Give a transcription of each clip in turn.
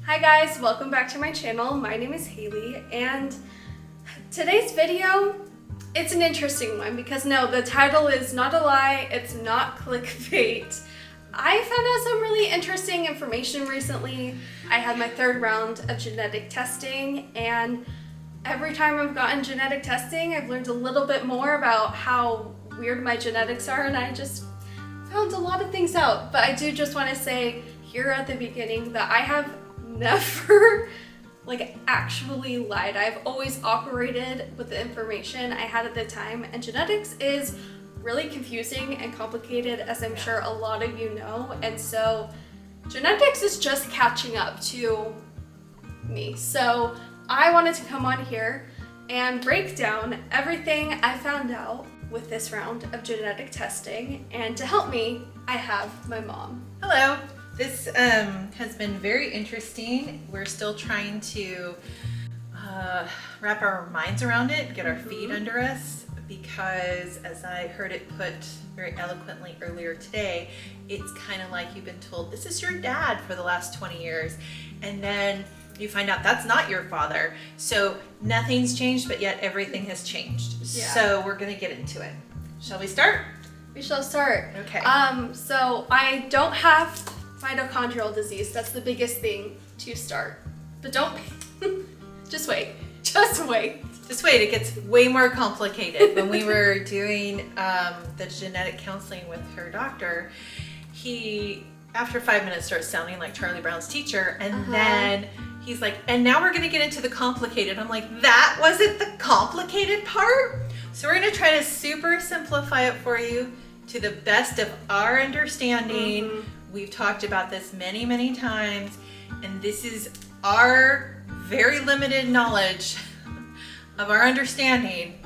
Hi guys, welcome back to my channel. My name is Haley, and today's video, it's an interesting one because no, the title is not a lie, it's not clickbait. I found out some really interesting information recently. I had my third round of genetic testing, and every time I've gotten genetic testing, I've learned a little bit more about how weird my genetics are, and I just found a lot of things out. But I do just want to say here at the beginning that I have never actually lied. I've always operated with the information I had at the time, and genetics is really confusing and complicated, as I'm sure a lot of you know, and so genetics is just catching up to me. So I wanted to come on here and break down everything I found out with this round of genetic testing, and to help me, I have my mom. Hello. This has been very interesting. We're still trying to wrap our minds around it, get our feet under us, because as I heard it put very eloquently earlier today, it's kind of like you've been told, this is your dad for the last 20 years, and then you find out that's not your father. So nothing's changed, but yet everything has changed. Yeah. So we're gonna get into it. Shall we start? We shall start. Okay. So I don't have mitochondrial disease. That's the biggest thing to start. But don't, just wait. Just wait. Just wait, it gets way more complicated. When we were doing the genetic counseling with her doctor, he, after 5 minutes, starts sounding like Charlie Brown's teacher, and then he's like, and now we're gonna get into the complicated. I'm like, that wasn't the complicated part? So we're gonna try to super simplify it for you to the best of our understanding. We've talked about this many, many times, and this is our very limited knowledge of our understanding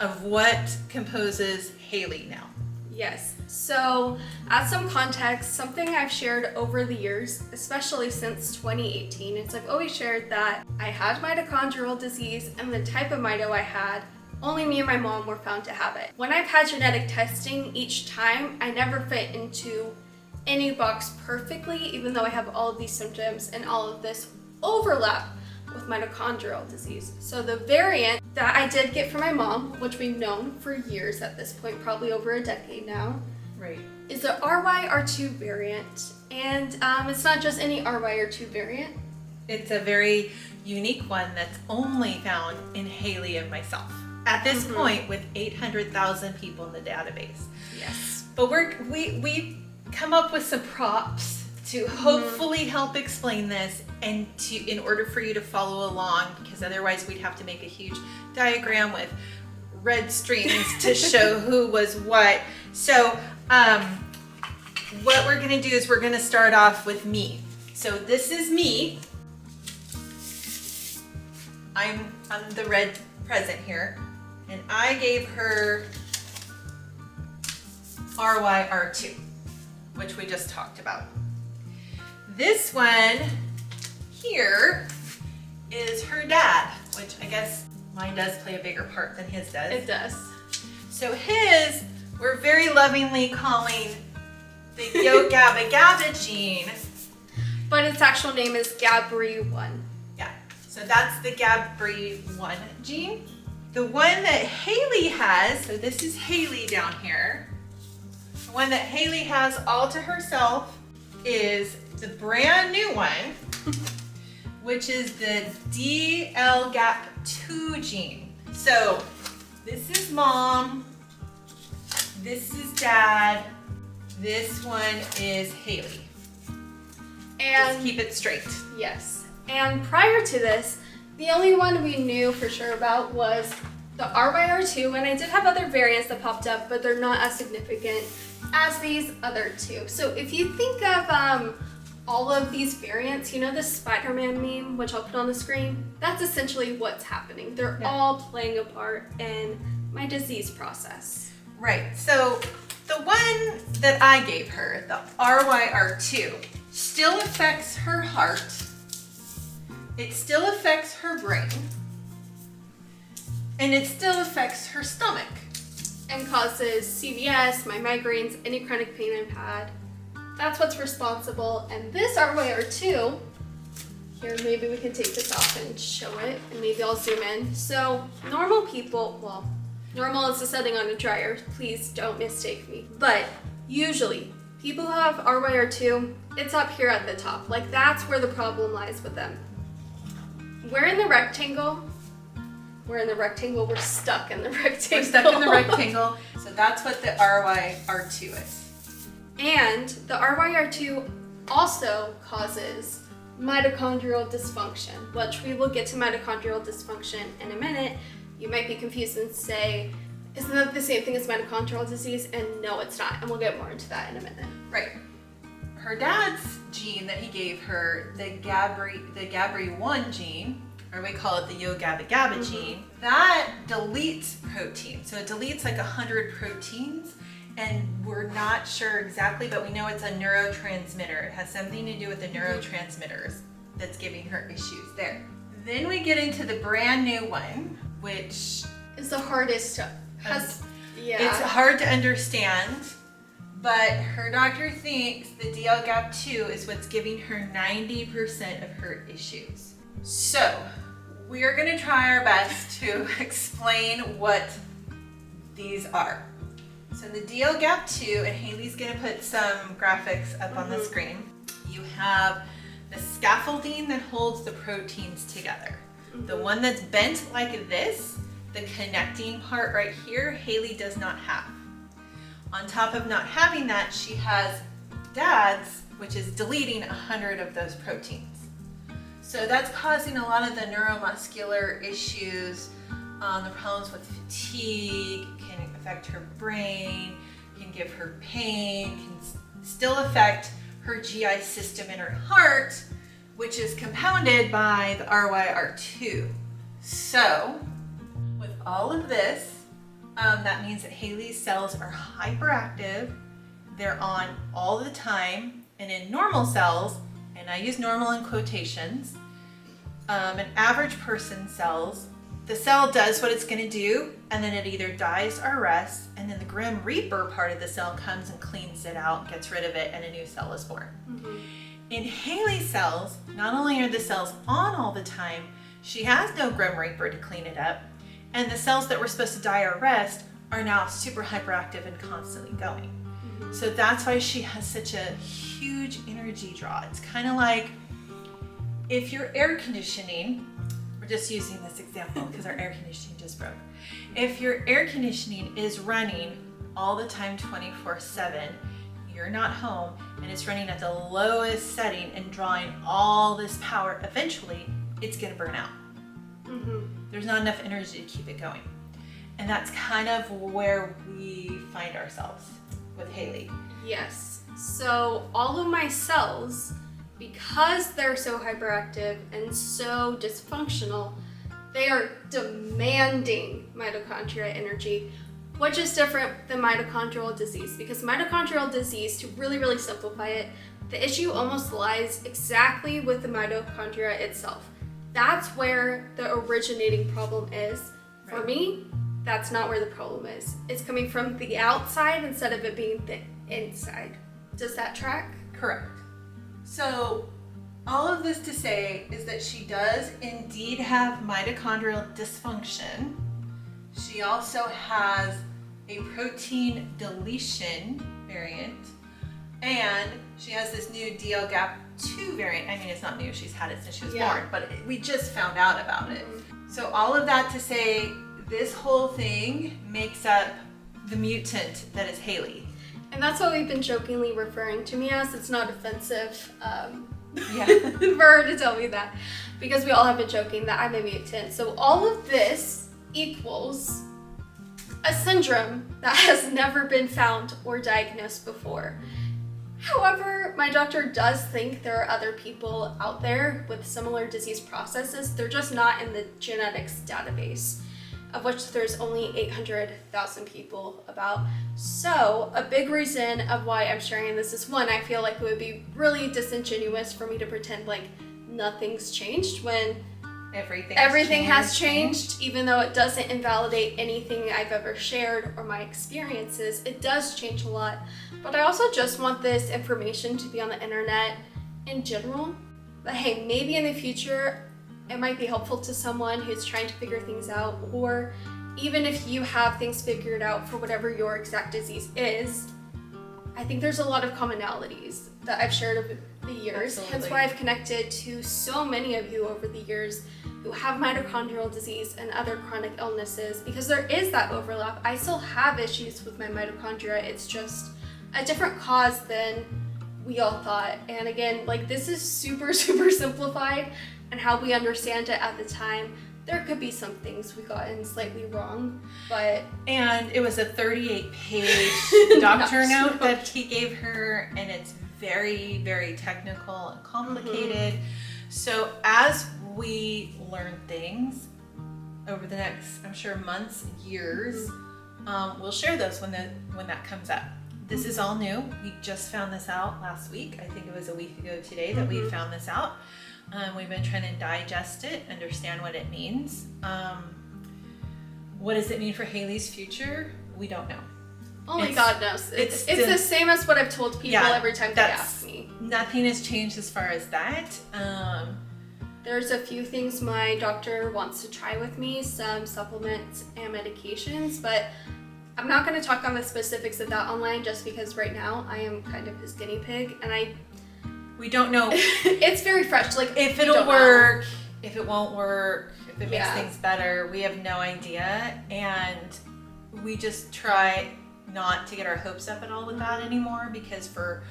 of what composes Haley now. Yes. So, as some context, something I've shared over the years, especially since 2018, is I've always shared that I had mitochondrial disease, and the type of mito I had, only me and my mom were found to have it. When I've had genetic testing, each time I never fit into any box perfectly, even though I have all of these symptoms and all of this overlap with mitochondrial disease. So the variant that I did get from my mom, which we've known for years at this point, probably over a decade now, right, is the RYR2 variant. And it's not just any RYR2 variant. It's a very unique one that's only found in Haley and myself. At this point, with 800,000 people in the database. Yes. But we come up with some props to hopefully help explain this, and in order for you to follow along, because otherwise we'd have to make a huge diagram with red strings to show who was what. So what we're gonna do is we're gonna start off with me. So this is me. I'm the red present here, and I gave her RYR2, which we just talked about. This one here is her dad, which I guess mine does play a bigger part than his does. It does. So his, we're very lovingly calling the GABA gene. But its actual name is GABRI1. Yeah, so that's the GABRI1 gene. The one that Haley has, so this is Haley down here. The one that Haley has all to herself is the brand new one, which is the DLGAP2 gene. So this is mom, this is dad, this one is Haley. And just keep it straight. Yes. And prior to this, the only one we knew for sure about was the RYR2, and I did have other variants that popped up, but they're not as significant as these other two. So if you think of all of these variants, you know the Spider-Man meme, which I'll put on the screen? That's essentially what's happening. They're all playing a part in my disease process. Right, so the one that I gave her, the RYR2, still affects her heart, it still affects her brain, and it still affects her stomach. And causes CVS, my migraines, any chronic pain I've had. That's what's responsible. And this RYR2 Here, maybe we can take this off and show it, and maybe I'll zoom in. So normal people, well, normal is the setting on a dryer, please don't mistake me. But usually, people who have RYR2, it's up here at the top. Like, that's where the problem lies with them. We're in the rectangle. We're stuck in the rectangle. We're stuck in the rectangle, so that's what the RYR2 is. And the RYR2 also causes mitochondrial dysfunction, which we will get to mitochondrial dysfunction in a minute. You might be confused and say, isn't that the same thing as mitochondrial disease? And no, it's not, and we'll get more into that in a minute. Right. Her dad's gene that he gave her, the GABRI1 gene, or we call it the Yo-GABA-GABA gene, that deletes protein. So it deletes like 100 proteins, and we're not sure exactly, but we know it's a neurotransmitter. It has something to do with the neurotransmitters that's giving her issues there. Then we get into the brand new one, which is the hardest to, it's hard to understand, but her doctor thinks the DLGAP2 is what's giving her 90% of her issues. So we are going to try our best to explain what these are. So the DLGAP2, and Haley's going to put some graphics up on the screen. You have the scaffolding that holds the proteins together. The one that's bent like this, the connecting part right here, Haley does not have. On top of not having that, she has dad's, which is deleting 100 of those proteins. So that's causing a lot of the neuromuscular issues, the problems with fatigue, can affect her brain, can give her pain, can still affect her GI system and her heart, which is compounded by the RYR2. So with all of this, that means that Haley's cells are hyperactive, they're on all the time, and in normal cells, and I use normal in quotations, an average person's cells, the cell does what it's going to do, and then it either dies or rests, and then the Grim Reaper part of the cell comes and cleans it out, gets rid of it, and a new cell is born. In Haley's cells, not only are the cells on all the time, she has no Grim Reaper to clean it up, and the cells that were supposed to die or rest are now super hyperactive and constantly going. So that's why she has such a huge energy draw. It's kind of like if your air conditioning, we're just using this example because our air conditioning just broke. If your air conditioning is running all the time 24/7, you're not home, and it's running at the lowest setting and drawing all this power, eventually it's going to burn out. There's not enough energy to keep it going. And that's kind of where we find ourselves with Haley. Yes. So all of my cells, because they're so hyperactive and so dysfunctional, they are demanding mitochondria energy, which is different than mitochondrial disease. Because mitochondrial disease, to really simplify it, the issue almost lies exactly with the mitochondria itself. That's where the originating problem is. For me, that's not where the problem is. It's coming from the outside instead of it being the inside. Does that track? Correct. So all of this to say is that she does indeed have mitochondrial dysfunction. She also has a protein deletion variant, and she has this new DLGAP2 variant. I mean, it's not new, she's had it since she was born, but we just found out about it. So all of that to say, this whole thing makes up the mutant that is Haley. And that's what we've been jokingly referring to me as. It's not offensive for her to tell me that, because we all have been joking that I'm a mutant. So all of this equals a syndrome that has never been found or diagnosed before. However, my doctor does think there are other people out there with similar disease processes. They're just not in the genetics database, of which there's only 800,000 people about. So a big reason of why I'm sharing this is, one, I feel like it would be really disingenuous for me to pretend like nothing's changed when everything has changed, even though it doesn't invalidate anything I've ever shared or my experiences. It does change a lot. But I also just want this information to be on the internet in general, But hey, maybe in the future it might be helpful to someone who's trying to figure things out, or even if you have things figured out for whatever your exact disease is. I think there's a lot of commonalities that I've shared over the years. Absolutely. Hence why I've connected to so many of you over the years who have mitochondrial disease and other chronic illnesses, because there is that overlap. I still have issues with my mitochondria. It's just a different cause than we all thought. And again, like, this is super, super simplified, and how we understand it at the time. There could be some things we gotten slightly wrong, but... And it was a 38-page doctor note that he gave her, and it's very, very technical and complicated. So as we learn things over the next, I'm sure, months, years, we'll share those when that comes up. This is all new. We just found this out last week. I think it was a week ago today that we found this out. We've been trying to digest it, understand what it means. What does it mean for Haley's future? We don't know. Only God knows. It's the same as what I've told people every time they ask me. Nothing has changed as far as that. There's a few things my doctor wants to try with me, some supplements and medications, but I'm not going to talk on the specifics of that online, just because right now I am kind of his guinea pig, and we don't know. It's very fresh. Like, if it'll work, if it won't work, if it makes things better, we have no idea. And we just try not to get our hopes up at all with that anymore, because for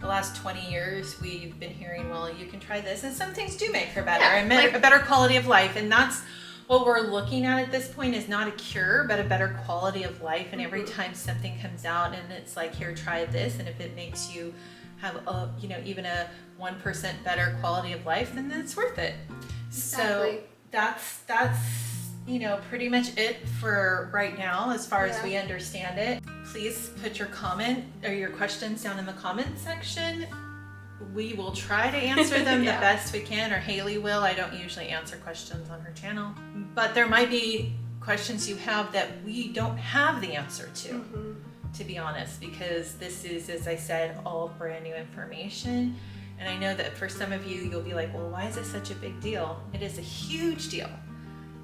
the last 20 years we've been hearing, well, you can try this, and some things do make her better and a better quality of life. And that's what we're looking at this point, is not a cure, but a better quality of life. And every time something comes out and it's like, here, try this, and if it makes you have a, even a 1% better quality of life, then it's worth it. Exactly. So that's pretty much it for right now as far as we understand it. Please put your comment or your questions down in the comment section. We will try to answer them the best we can, or Haley will. I don't usually answer questions on her channel, but there might be questions you have that we don't have the answer to be honest, because this is, as I said, all brand new information. And I know that for some of you, you'll be like, well, why is it such a big deal? It is a huge deal,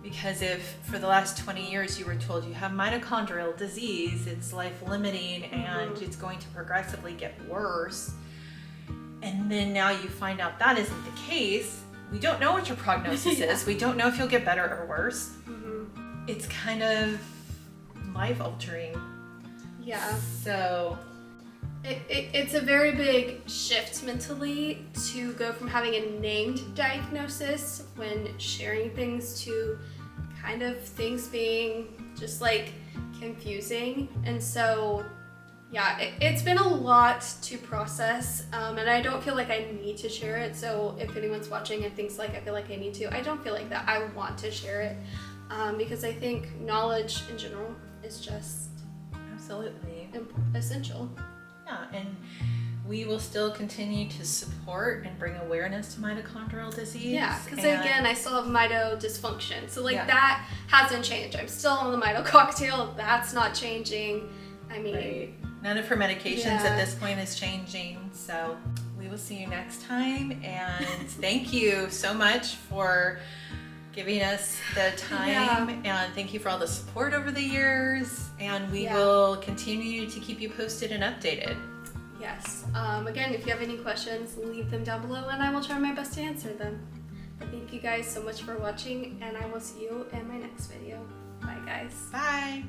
because if for the last 20 years you were told you have mitochondrial disease, it's life limiting and it's going to progressively get worse, and then now you find out that isn't the case, we don't know what your prognosis is. We don't know if you'll get better or worse. It's kind of life altering. Yeah. So it's a very big shift mentally to go from having a named diagnosis when sharing things to kind of things being just like confusing. And so it's been a lot to process, and I don't feel like I need to share it. So if anyone's watching and thinks like I feel like I need to, I don't feel like that. I want to share it because I think knowledge in general is just absolutely essential. Yeah, and we will still continue to support and bring awareness to mitochondrial disease. Yeah, because again, I still have mito dysfunction. So that hasn't changed. I'm still on the mito cocktail. That's not changing. I mean, none of her medications at this point is changing. So we will see you next time. And thank you so much for giving us the time, and thank you for all the support over the years, and we will continue to keep you posted and updated. Yes. Again, if you have any questions, leave them down below and I will try my best to answer them. But thank you guys so much for watching, and I will see you in my next video. Bye guys. Bye.